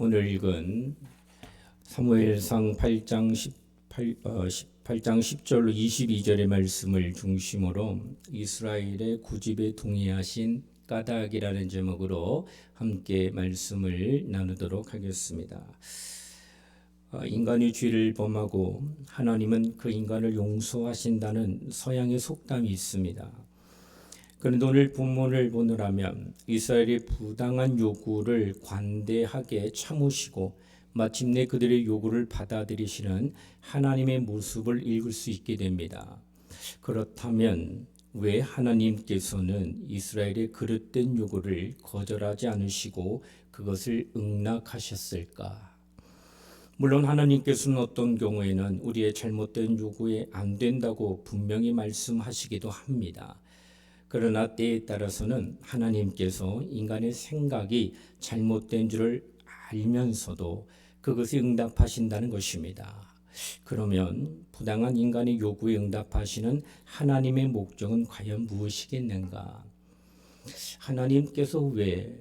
오늘 읽은 사무엘상 8장 10절로 22절의 말씀을 중심으로 이스라엘의 구집에 동의하신 까닭이라는 제목으로 함께 말씀을 나누도록 하겠습니다. 인간이 죄를 범하고 하나님은 그 인간을 용서하신다는 서양의 속담이 있습니다. 그런데 오늘 본문을 보느라면 이스라엘의 부당한 요구를 관대하게 참으시고 마침내 그들의 요구를 받아들이시는 하나님의 모습을 읽을 수 있게 됩니다. 그렇다면 왜 하나님께서는 이스라엘의 그릇된 요구를 거절하지 않으시고 그것을 응낙하셨을까? 물론 하나님께서는 어떤 경우에는 우리의 잘못된 요구에 안 된다고 분명히 말씀하시기도 합니다. 그러나 때에 따라서는 하나님께서 인간의 생각이 잘못된 줄을 알면서도 그것에 응답하신다는 것입니다. 그러면 부당한 인간의 요구에 응답하시는 하나님의 목적은 과연 무엇이겠는가? 하나님께서 왜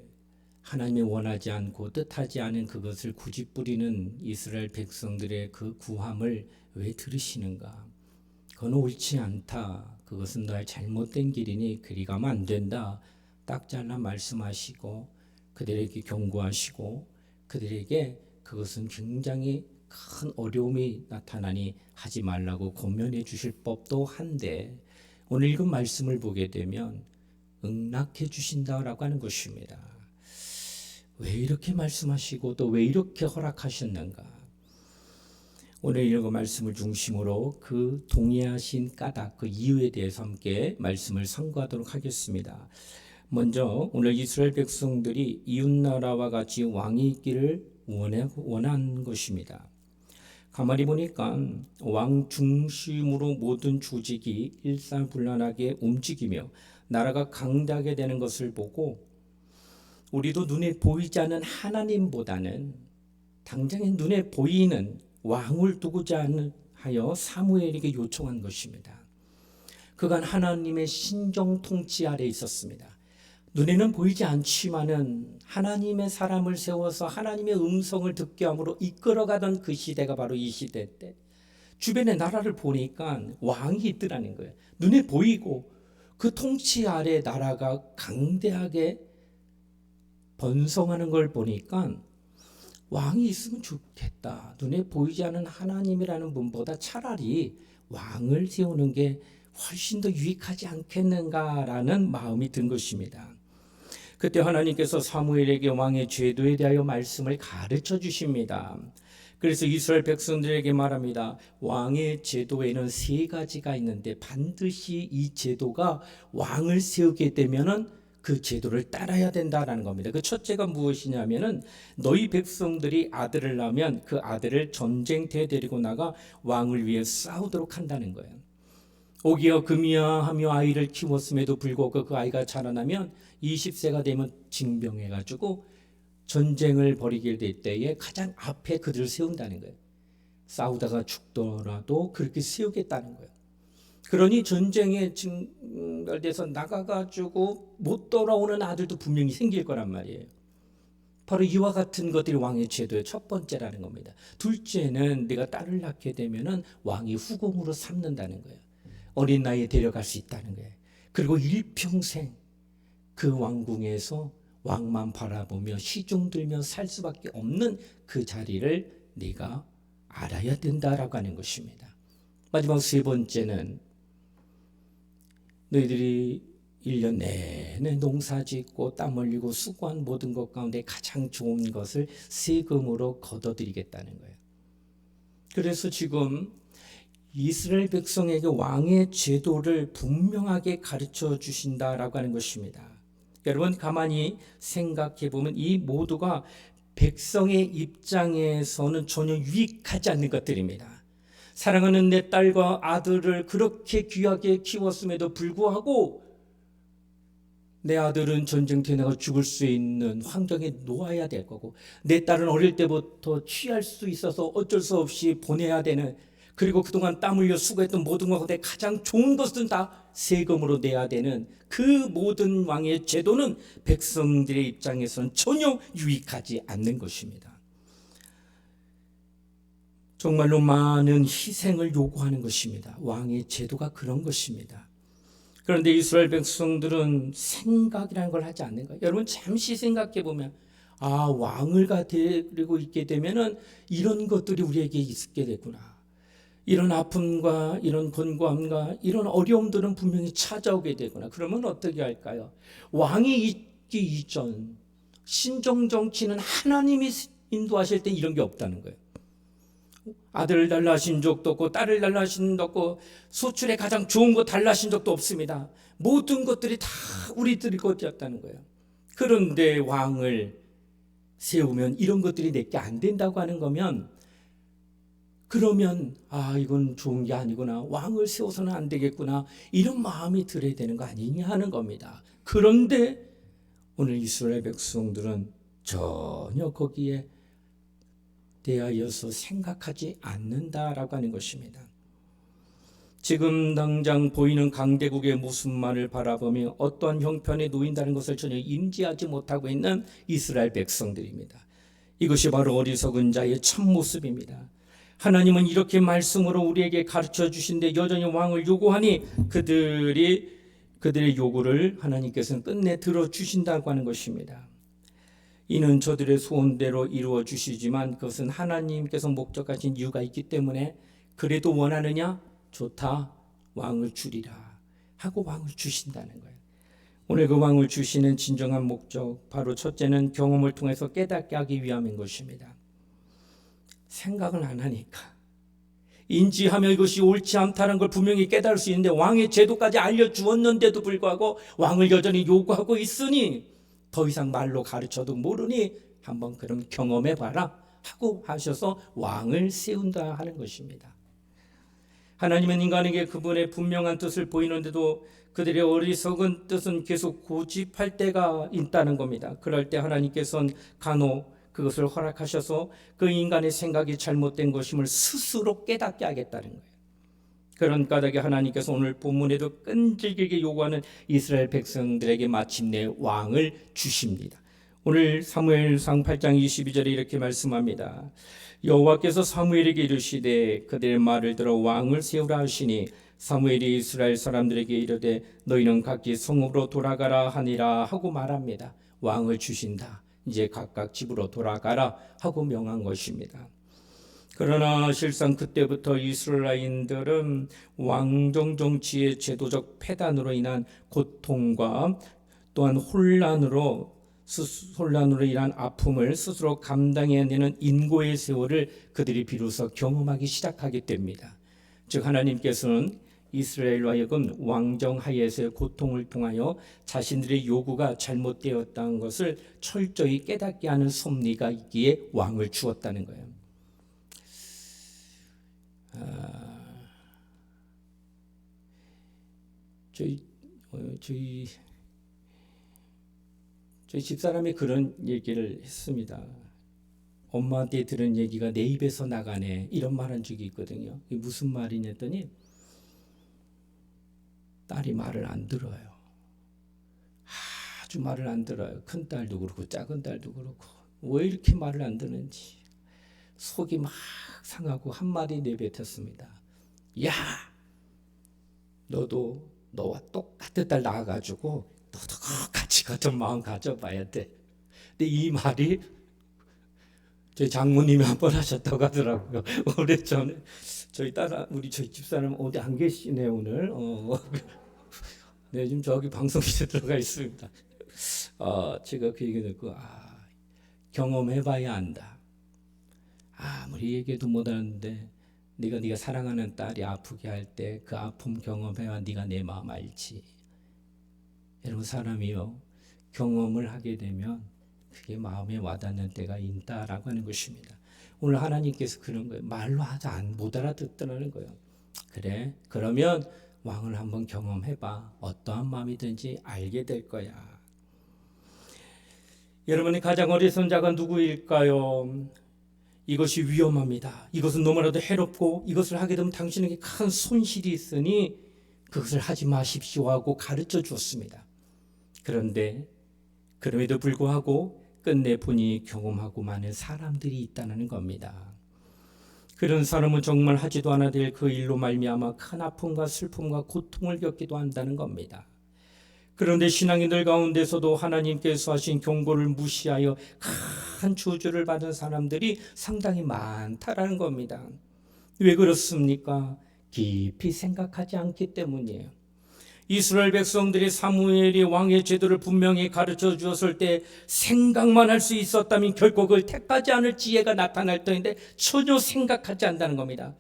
하나님이 원하지 않고 뜻하지 않은 그것을 굳이 뿌리는 이스라엘 백성들의 그 구함을 왜 들으시는가? 그건 옳지 않다. 그것은 너의 잘못된 길이니 그리 가면 안 된다. 딱 잘라 말씀하시고 그들에게 경고하시고 그들에게 그것은 굉장히 큰 어려움이 나타나니 하지 말라고 권면해 주실 법도 한데 오늘 읽은 말씀을 보게 되면 응낙해 주신다라고 하는 것입니다. 왜 이렇게 말씀하시고 또 왜 이렇게 허락하셨는가? 오늘 읽은 말씀을 중심으로 그 동의하신 까닭, 그 이유에 대해서 함께 말씀을 상고하도록 하겠습니다. 먼저 오늘 이스라엘 백성들이 이웃나라와 같이 왕이 있기를 원한 것입니다. 가만히 보니까 왕 중심으로 모든 조직이 일사불란하게 움직이며 나라가 강대하게 되는 것을 보고 우리도 눈에 보이지 않는 하나님보다는 당장에 눈에 보이는 왕을 두고자 하여 사무엘에게 요청한 것입니다. 그간 하나님의 신정 통치 아래 있었습니다. 눈에는 보이지 않지만은 하나님의 사람을 세워서 하나님의 음성을 듣게 함으로 이끌어가던 그 시대가 바로 이 시대 때 주변의 나라를 보니까 왕이 있더라는 거예요. 눈에 보이고 그 통치 아래 나라가 강대하게 번성하는 걸 보니까 왕이 있으면 좋겠다. 눈에 보이지 않는 하나님이라는 분보다 차라리 왕을 세우는 게 훨씬 더 유익하지 않겠는가라는 마음이 든 것입니다. 그때 하나님께서 사무엘에게 왕의 제도에 대하여 말씀을 가르쳐 주십니다. 그래서 이스라엘 백성들에게 말합니다. 왕의 제도에는 세 가지가 있는데 반드시 이 제도가 왕을 세우게 되면은 그 제도를 따라야 된다라는 겁니다. 그 첫째가 무엇이냐면은 너희 백성들이 아들을 낳으면 그 아들을 전쟁터에 데리고 나가 왕을 위해 싸우도록 한다는 거예요. 오기야 금이야 하며 아이를 키웠음에도 불구하고 그 아이가 자라나면 20세가 되면 징병해가지고 전쟁을 벌이게 될 때에 가장 앞에 그들을 세운다는 거예요. 싸우다가 죽더라도 그렇게 세우겠다는 거예요. 그러니 전쟁에 징발돼서 나가가지고 못 돌아오는 아들도 분명히 생길 거란 말이에요. 바로 이와 같은 것들이 왕의 제도의 첫 번째라는 겁니다. 둘째는 내가 딸을 낳게 되면은 왕이 후궁으로 삼는다는 거예요. 어린 나이에 데려갈 수 있다는 거예요. 그리고 일평생 그 왕궁에서 왕만 바라보며 시중 들며 살 수밖에 없는 그 자리를 네가 알아야 된다라고 하는 것입니다. 마지막 세 번째는 너희들이 1년 내내 농사 짓고 땀 흘리고 수고한 모든 것 가운데 가장 좋은 것을 세금으로 걷어들이겠다는 거예요. 그래서 지금 이스라엘 백성에게 왕의 제도를 분명하게 가르쳐 주신다라고 하는 것입니다. 여러분 가만히 생각해 보면 이 모두가 백성의 입장에서는 전혀 유익하지 않는 것들입니다. 사랑하는 내 딸과 아들을 그렇게 귀하게 키웠음에도 불구하고 내 아들은 전쟁터에 나가 죽을 수 있는 환경에 놓아야 될 거고 내 딸은 어릴 때부터 취할 수 있어서 어쩔 수 없이 보내야 되는 그리고 그동안 땀 흘려 수고했던 모든 것 가운데 가장 좋은 것은 다 세금으로 내야 되는 그 모든 왕의 제도는 백성들의 입장에서는 전혀 유익하지 않는 것입니다. 정말로 많은 희생을 요구하는 것입니다. 왕의 제도가 그런 것입니다. 그런데 이스라엘 백성들은 생각이라는 걸 하지 않는 거예요. 여러분 잠시 생각해 보면 왕을 데리고 있게 되면은 이런 것들이 우리에게 있게 되구나. 이런 아픔과 이런 권고함과 이런 어려움들은 분명히 찾아오게 되구나. 그러면 어떻게 할까요? 왕이 있기 이전 신정 정치는 하나님이 인도하실 때 이런 게 없다는 거예요. 아들을 달라 하신 적도 없고 딸을 달라 하신 적도 없고 소출에 가장 좋은 거 달라 하신 적도 없습니다. 모든 것들이 다 우리들이 것이었다는 거예요. 그런데 왕을 세우면 이런 것들이 내게 안 된다고 하는 거면, 그러면 이건 좋은 게 아니구나, 왕을 세워서는 안 되겠구나, 이런 마음이 들어야 되는 거 아니냐 하는 겁니다. 그런데 오늘 이스라엘 백성들은 전혀 거기에 대하여서 생각하지 않는다라고 하는 것입니다. 지금 당장 보이는 강대국의 모습만을 바라보며 어떠한 형편에 놓인다는 것을 전혀 인지하지 못하고 있는 이스라엘 백성들입니다. 이것이 바로 어리석은 자의 참모습입니다. 하나님은 이렇게 말씀으로 우리에게 가르쳐 주신데 여전히 왕을 요구하니 그들의 요구를 하나님께서는 끝내 들어주신다고 하는 것입니다. 이는 저들의 소원대로 이루어 주시지만 그것은 하나님께서 목적하신 이유가 있기 때문에, 그래도 원하느냐? 좋다, 왕을 주리라 하고 왕을 주신다는 거예요. 오늘 그 왕을 주시는 진정한 목적, 바로 첫째는 경험을 통해서 깨닫게 하기 위함인 것입니다. 생각을 안 하니까, 인지하며 이것이 옳지 않다는 걸 분명히 깨달을 수 있는데 왕의 제도까지 알려주었는데도 불구하고 왕을 여전히 요구하고 있으니, 더 이상 말로 가르쳐도 모르니 한번 그럼 경험해봐라 하고 하셔서 왕을 세운다 하는 것입니다. 하나님은 인간에게 그분의 분명한 뜻을 보이는데도 그들의 어리석은 뜻은 계속 고집할 때가 있다는 겁니다. 그럴 때 하나님께서는 간혹 그것을 허락하셔서 그 인간의 생각이 잘못된 것임을 스스로 깨닫게 하겠다는 거예요. 그런 까닭에 하나님께서 오늘 본문에도 끈질기게 요구하는 이스라엘 백성들에게 마침내 왕을 주십니다. 오늘 사무엘상 8장 22절에 이렇게 말씀합니다. 여호와께서 사무엘에게 이르시되 그들의 말을 들어 왕을 세우라 하시니 사무엘이 이스라엘 사람들에게 이르되 너희는 각기 성읍으로 돌아가라 하니라 하고 말합니다. 왕을 주신다. 이제 각각 집으로 돌아가라 하고 명한 것입니다. 그러나 실상 그때부터 이스라엘인들은 왕정 정치의 제도적 폐단으로 인한 고통과 또한 혼란으로 인한 아픔을 스스로 감당해내는 인고의 세월을 그들이 비로소 경험하기 시작하게 됩니다. 즉 하나님께서는 이스라엘로 하여금 왕정 하에서의 고통을 통하여 자신들의 요구가 잘못되었다는 것을 철저히 깨닫게 하는 섭리가 있기에 왕을 주었다는 거예요. 저희 집사람이 그런 얘기를 했습니다. 엄마한테 들은 얘기가 내 입에서 나가네, 이런 말 한 적이 있거든요. 이게 무슨 말이냐 했더니 딸이 말을 안 들어요. 아주 말을 안 들어요. 큰 딸도 그렇고 작은 딸도 그렇고. 왜 이렇게 말을 안 듣는지 속이 막 상하고 한마디 내뱉었습니다. 야, 너도 너와 똑같은 딸 낳아가지고 너도 같이 같은 마음 가져봐야 돼. 근데 이 말이 저희 장모님이 한 번 하셨다고 하더라고요. 오래전에 저희 집사람 어디 안 계시네 오늘. 네, 지금 저기 방송실에 들어가 있습니다. 제가 그 얘기 듣고 경험해봐야 안다. 아무리 얘기해도 못하는데 네가 사랑하는 딸이 아프게 할 때 그 아픔 경험해야 네가 내 마음 알지. 여러분, 사람이요 경험을 하게 되면 그게 마음에 와닿는 때가 있다라고 하는 것입니다. 오늘 하나님께서 그런 거예요. 말로 못 알아듣더라는 거예요. 그래, 그러면 왕을 한번 경험해봐. 어떠한 마음이든지 알게 될 거야. 여러분이 가장 어리석은 자가 누구일까요? 이것이 위험합니다. 이것은 너무나도 해롭고 이것을 하게 되면 당신에게 큰 손실이 있으니 그것을 하지 마십시오 하고 가르쳐 주었습니다. 그런데 그럼에도 불구하고 끝내 보니 경험하고 많은 사람들이 있다는 겁니다. 그런 사람은 정말 하지도 않아야 될 그 일로 말미암아 큰 아픔과 슬픔과 고통을 겪기도 한다는 겁니다. 그런데 신앙인들 가운데서도 하나님께서 하신 경고를 무시하여 큰 저주를 받은 사람들이 상당히 많다라는 겁니다. 왜 그렇습니까? 깊이 생각하지 않기 때문이에요. 이스라엘 백성들이 사무엘이 왕의 제도를 분명히 가르쳐 주었을 때 생각만 할 수 있었다면 결코 그걸 택하지 않을 지혜가 나타날 터인데 전혀 생각하지 않는다는 겁니다.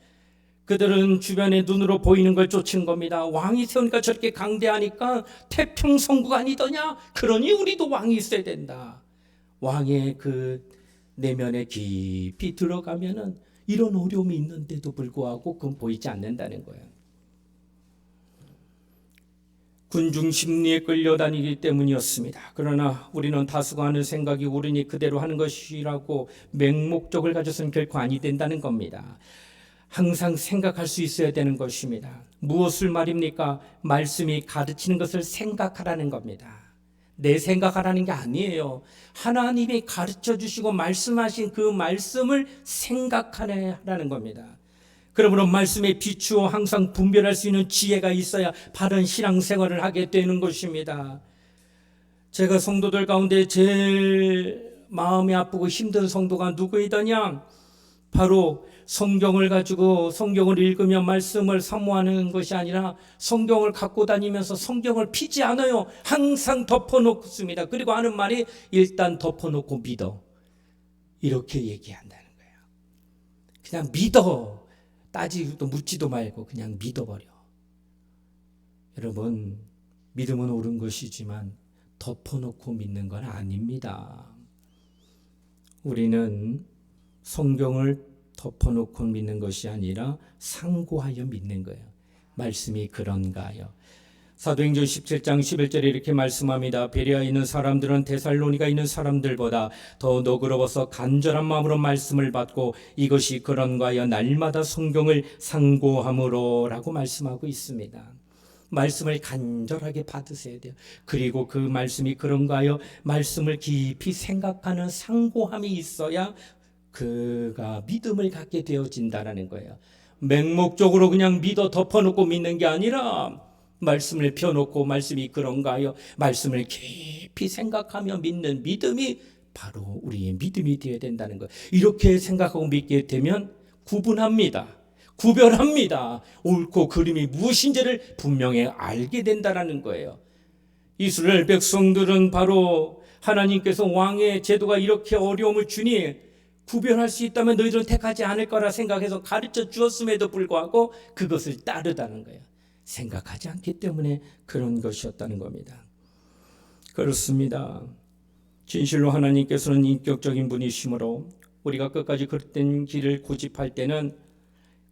그들은 주변에 눈으로 보이는 걸 쫓은 겁니다. 왕이 세우니까 저렇게 강대하니까 태평성국 아니더냐? 그러니 우리도 왕이 있어야 된다. 왕의 그 내면에 깊이 들어가면은 이런 어려움이 있는데도 불구하고 그건 보이지 않는다는 거예요. 군중 심리에 끌려다니기 때문이었습니다. 그러나 우리는 다수가 하는 생각이 옳으니 그대로 하는 것이라고 맹목적을 가져서는 결코 아니 된다는 겁니다. 항상 생각할 수 있어야 되는 것입니다. 무엇을 말입니까? 말씀이 가르치는 것을 생각하라는 겁니다. 내 생각하라는 게 아니에요. 하나님이 가르쳐 주시고 말씀하신 그 말씀을 생각하라는 겁니다. 그러므로 말씀에 비추어 항상 분별할 수 있는 지혜가 있어야 바른 신앙생활을 하게 되는 것입니다. 제가 성도들 가운데 제일 마음이 아프고 힘든 성도가 누구이더냐? 바로 성경을 가지고 성경을 읽으며 말씀을 사모하는 것이 아니라 성경을 갖고 다니면서 성경을 피지 않아요. 항상 덮어놓습니다. 그리고 하는 말이 일단 덮어놓고 믿어. 이렇게 얘기한다는 거예요. 그냥 믿어. 따지도 묻지도 말고 그냥 믿어버려. 여러분, 믿음은 옳은 것이지만 덮어놓고 믿는 건 아닙니다. 우리는 성경을 덮어놓고 믿는 것이 아니라 상고하여 믿는 거예요. 말씀이 그런가요? 사도행전 17장 11절에 이렇게 말씀합니다. 베레아에 있는 사람들은 데살로니가 있는 사람들보다 더 너그러워서 간절한 마음으로 말씀을 받고 이것이 그런가요? 날마다 성경을 상고함으로 라고 말씀하고 있습니다. 말씀을 간절하게 받으셔야 돼요. 그리고 그 말씀이 그런가요? 말씀을 깊이 생각하는 상고함이 있어야 그가 믿음을 갖게 되어진다는 거예요. 맹목적으로 그냥 믿어 덮어놓고 믿는 게 아니라 말씀을 펴놓고 말씀이 그런가요? 말씀을 깊이 생각하며 믿는 믿음이 바로 우리의 믿음이 되어야 된다는 거예요. 이렇게 생각하고 믿게 되면 구분합니다. 구별합니다. 옳고 그름이 무엇인지를 분명히 알게 된다는 거예요. 이스라엘 백성들은 바로 하나님께서 왕의 제도가 이렇게 어려움을 주니 구별할 수 있다면 너희들은 택하지 않을 거라 생각해서 가르쳐 주었음에도 불구하고 그것을 따르다는 거예요. 생각하지 않기 때문에 그런 것이었다는 겁니다. 그렇습니다. 진실로 하나님께서는 인격적인 분이시므로 우리가 끝까지 그릇된 길을 고집할 때는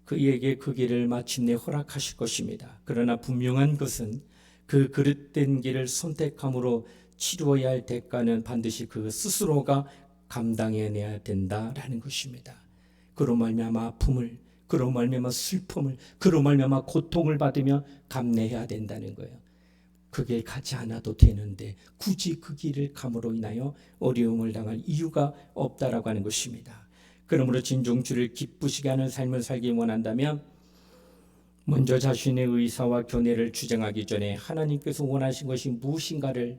그에게 그 길을 마침내 허락하실 것입니다. 그러나 분명한 것은 그 그릇된 길을 선택함으로 치루어야 할 대가는 반드시 그 스스로가 감당해내야 된다라는 것입니다. 그로 말미암아 아픔을, 그로 말미암아 슬픔을, 그로 말미암아 고통을 받으며 감내해야 된다는 거예요. 그 길 가지 않아도 되는데 굳이 그 길을 감으로 인하여 어려움을 당할 이유가 없다라고 하는 것입니다. 그러므로 진정 주를 기쁘시게 하는 삶을 살기 원한다면 먼저 자신의 의사와 견해를 주장하기 전에 하나님께서 원하신 것이 무엇인가를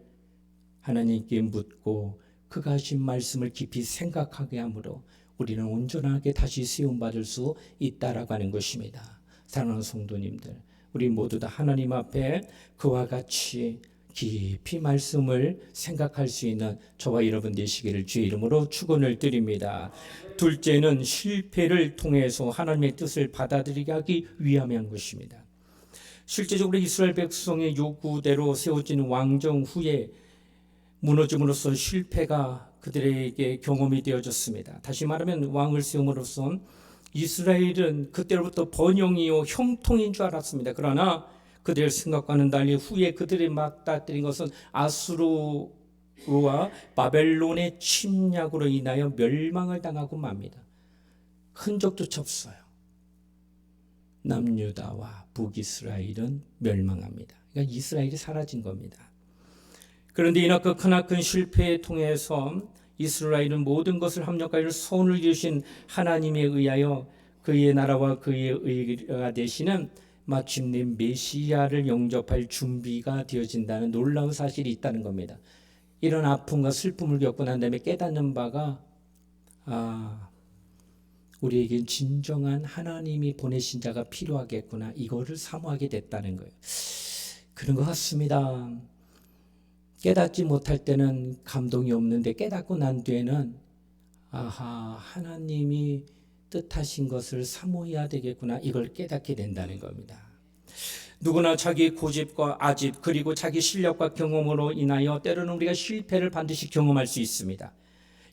하나님께 묻고 그가 하신 말씀을 깊이 생각하게 함으로 우리는 온전하게 다시 세움받을 수 있다라고 하는 것입니다. 사랑하는 성도님들, 우리 모두 다 하나님 앞에 그와 같이 깊이 말씀을 생각할 수 있는 저와 여러분 되시기를 주의 이름으로 축원을 드립니다. 둘째는 실패를 통해서 하나님의 뜻을 받아들이게 하기 위함인 것입니다. 실제적으로 이스라엘 백성의 요구대로 세워진 왕정 후에 무너짐으로써 실패가 그들에게 경험이 되어졌습니다. 다시 말하면 왕을 세움으로써 이스라엘은 그때로부터 번영이요 형통인 줄 알았습니다. 그러나 그들의 생각과는 달리 후에 그들이 맞닥뜨린 것은 아수르와 바벨론의 침략으로 인하여 멸망을 당하고 맙니다. 흔적조차 없어요. 남유다와 북이스라엘은 멸망합니다. 그러니까 이스라엘이 사라진 겁니다. 그런데 이나크 크나큰 실패에 통해서 이스라엘은 모든 것을 합력하여 손을 이으신 하나님에 의하여 그의 나라와 그의 의가 되시는 마침내 메시아를 영접할 준비가 되어진다는 놀라운 사실이 있다는 겁니다. 이런 아픔과 슬픔을 겪고 난 다음에 깨닫는 바가 우리에게 진정한 하나님이 보내신 자가 필요하겠구나, 이거를 사모하게 됐다는 거예요. 그런 것 같습니다. 깨닫지 못할 때는 감동이 없는데 깨닫고 난 뒤에는 하나님이 뜻하신 것을 사모해야 되겠구나, 이걸 깨닫게 된다는 겁니다. 누구나 자기 고집과 아집 그리고 자기 실력과 경험으로 인하여 때로는 우리가 실패를 반드시 경험할 수 있습니다.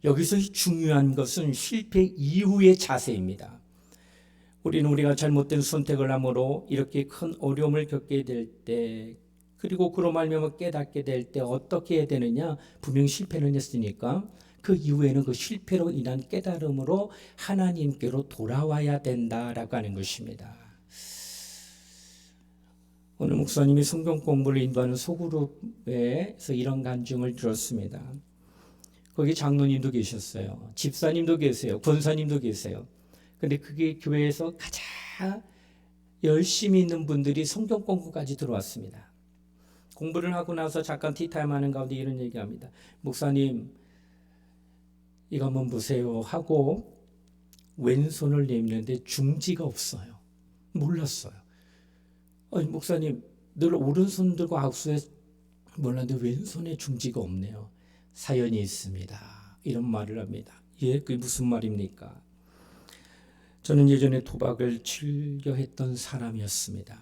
여기서 중요한 것은 실패 이후의 자세입니다. 우리가 잘못된 선택을 함으로 이렇게 큰 어려움을 겪게 될 때, 그리고 그로 말미암아 깨닫게 될 때 어떻게 해야 되느냐? 분명히 실패는 했으니까 그 이후에는 그 실패로 인한 깨달음으로 하나님께로 돌아와야 된다라고 하는 것입니다. 오늘 목사님이 성경 공부를 인도하는 소그룹에서 이런 간증을 들었습니다. 거기 장로님도 계셨어요. 집사님도 계세요. 권사님도 계세요. 근데 그게 교회에서 가장 열심히 있는 분들이 성경 공부까지 들어왔습니다. 공부를 하고 나서 잠깐 티타임 하는 가운데 이런 얘기합니다. 목사님, 이거 한번 보세요 하고 왼손을 내밀는데 중지가 없어요. 몰랐어요. 목사님, 늘 오른손 들고 악수에 몰랐는데 왼손에 중지가 없네요. 사연이 있습니다. 이런 말을 합니다. 그게 무슨 말입니까? 저는 예전에 도박을 즐겨 했던 사람이었습니다.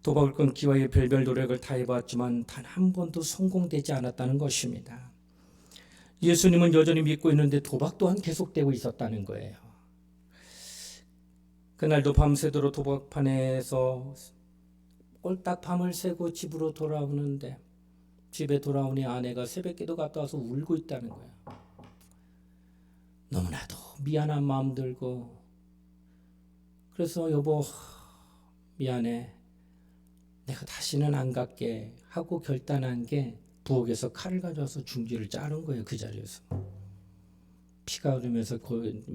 도박을 끊기 위해 별별 노력을 다해봤지만 단 한 번도 성공되지 않았다는 것입니다. 예수님은 여전히 믿고 있는데 도박 또한 계속되고 있었다는 거예요. 그날도 밤새도록 도박판에서 꼴딱 밤을 새고 집으로 돌아오는데 집에 돌아오니 아내가 새벽기도 갔다 와서 울고 있다는 거예요. 너무나도 미안한 마음 들고, 그래서 여보 미안해, 내가 다시는 안 갈게 하고 결단한 게 부엌에서 칼을 가져와서 중지를 자른 거예요. 그 자리에서 피가 흐르면서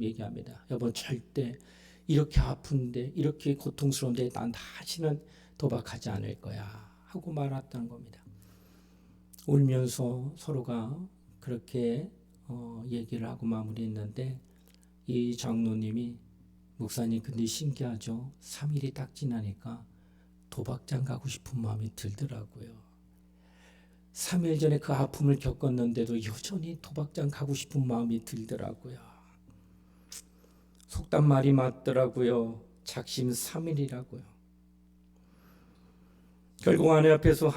얘기합니다. 여보, 절대 이렇게 아픈데 이렇게 고통스러운데 난 다시는 도박하지 않을 거야 하고 말았다는 겁니다. 울면서 서로가 그렇게 얘기를 하고 마무리했는데 이 장로님이, 목사님 근데 신기하죠? 3일이 딱 지나니까 도박장 가고 싶은 마음이 들더라고요. 3일 전에 그 아픔을 겪었는데도 여전히 도박장 가고 싶은 마음이 들더라고요. 속단 말이 맞더라고요. 작심 3일이라고요. 결국 아내 앞에서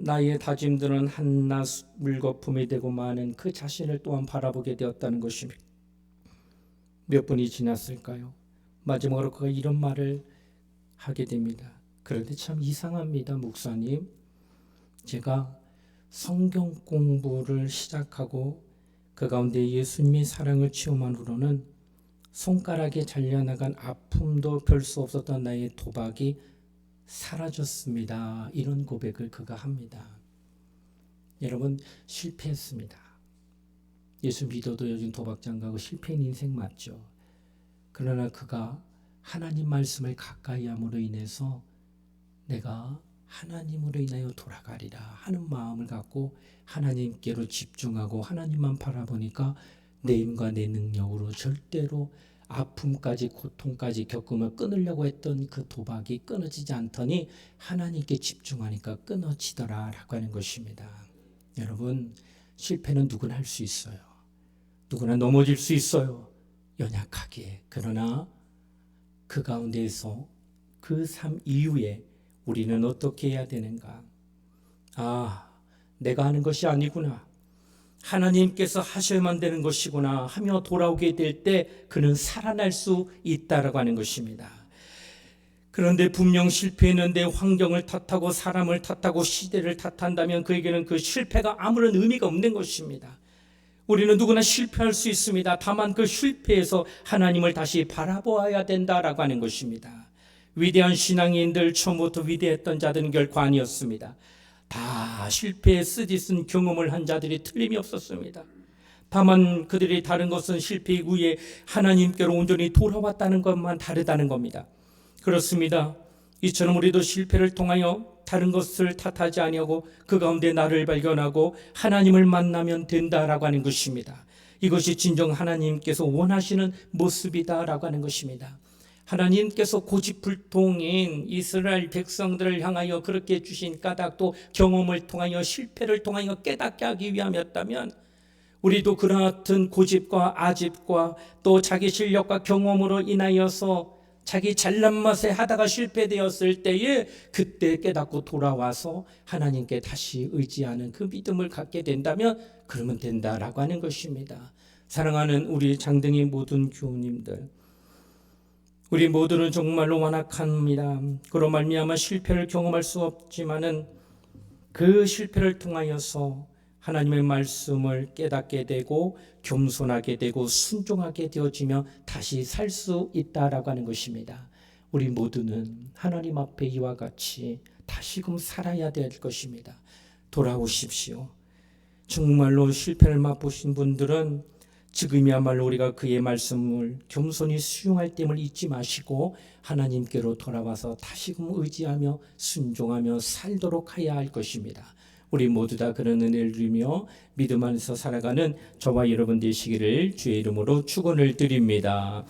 나의 다짐들은 한낱 물거품이 되고 마는 그 자신을 또한 바라보게 되었다는 것입니다. 몇 분이 지났을까요? 마지막으로 그가 이런 말을 하게 됩니다. 그런데 참 이상합니다, 목사님. 제가 성경 공부를 시작하고 그 가운데 예수님의 사랑을 체험한 후로는 손가락에 잘려나간 아픔도 별 수 없었던 나의 도박이 사라졌습니다. 이런 고백을 그가 합니다. 여러분, 실패했습니다. 예수 믿어도 요즘 도박장 가고 실패인 인생 맞죠. 그러나 그가 하나님 말씀을 가까이 함으로 인해서 내가 하나님으로 인하여 돌아가리라 하는 마음을 갖고 하나님께로 집중하고 하나님만 바라보니까 내 힘과 내 능력으로 절대로 아픔까지 고통까지 겪으며 끊으려고 했던 그 도박이 끊어지지 않더니 하나님께 집중하니까 끊어지더라라고 하는 것입니다. 여러분, 실패는 누구나 할 수 있어요. 누구나 넘어질 수 있어요. 연약하게. 그러나 그 가운데에서 그 삶 이후에 우리는 어떻게 해야 되는가? 내가 하는 것이 아니구나. 하나님께서 하셔야만 되는 것이구나 하며 돌아오게 될 때 그는 살아날 수 있다라고 하는 것입니다. 그런데 분명 실패했는데 환경을 탓하고 사람을 탓하고 시대를 탓한다면 그에게는 그 실패가 아무런 의미가 없는 것입니다. 우리는 누구나 실패할 수 있습니다. 다만 그 실패에서 하나님을 다시 바라보아야 된다라고 하는 것입니다. 위대한 신앙인들, 처음부터 위대했던 자들은 결코 아니었습니다. 다 실패의 쓰디쓴 경험을 한 자들이 틀림이 없었습니다. 다만 그들이 다른 것은 실패 이후에 하나님께로 온전히 돌아왔다는 것만 다르다는 겁니다. 그렇습니다. 이처럼 우리도 실패를 통하여 다른 것을 탓하지 아니하고 그 가운데 나를 발견하고 하나님을 만나면 된다라고 하는 것입니다. 이것이 진정 하나님께서 원하시는 모습이다라고 하는 것입니다. 하나님께서 고집불통인 이스라엘 백성들을 향하여 그렇게 주신 까닭도 경험을 통하여 실패를 통하여 깨닫게 하기 위함이었다면 우리도 그같은 고집과 아집과 또 자기 실력과 경험으로 인하여서 자기 잘난 맛에 하다가 실패되었을 때에 그때 깨닫고 돌아와서 하나님께 다시 의지하는 그 믿음을 갖게 된다면 그러면 된다라고 하는 것입니다. 사랑하는 우리 장등이 모든 교우님들, 우리 모두는 정말로 완악합니다. 그로 말미암아 실패를 경험할 수 없지만은 그 실패를 통하여서 하나님의 말씀을 깨닫게 되고 겸손하게 되고 순종하게 되어지며 다시 살 수 있다라고 하는 것입니다. 우리 모두는 하나님 앞에 이와 같이 다시금 살아야 될 것입니다. 돌아오십시오. 정말로 실패를 맛보신 분들은 지금이야말로 우리가 그의 말씀을 겸손히 수용할 땜을 잊지 마시고 하나님께로 돌아와서 다시금 의지하며 순종하며 살도록 해야 할 것입니다. 우리 모두 다 그런 은혜를 누리며 믿음 안에서 살아가는 저와 여러분 되시기를 주의 이름으로 축원을 드립니다.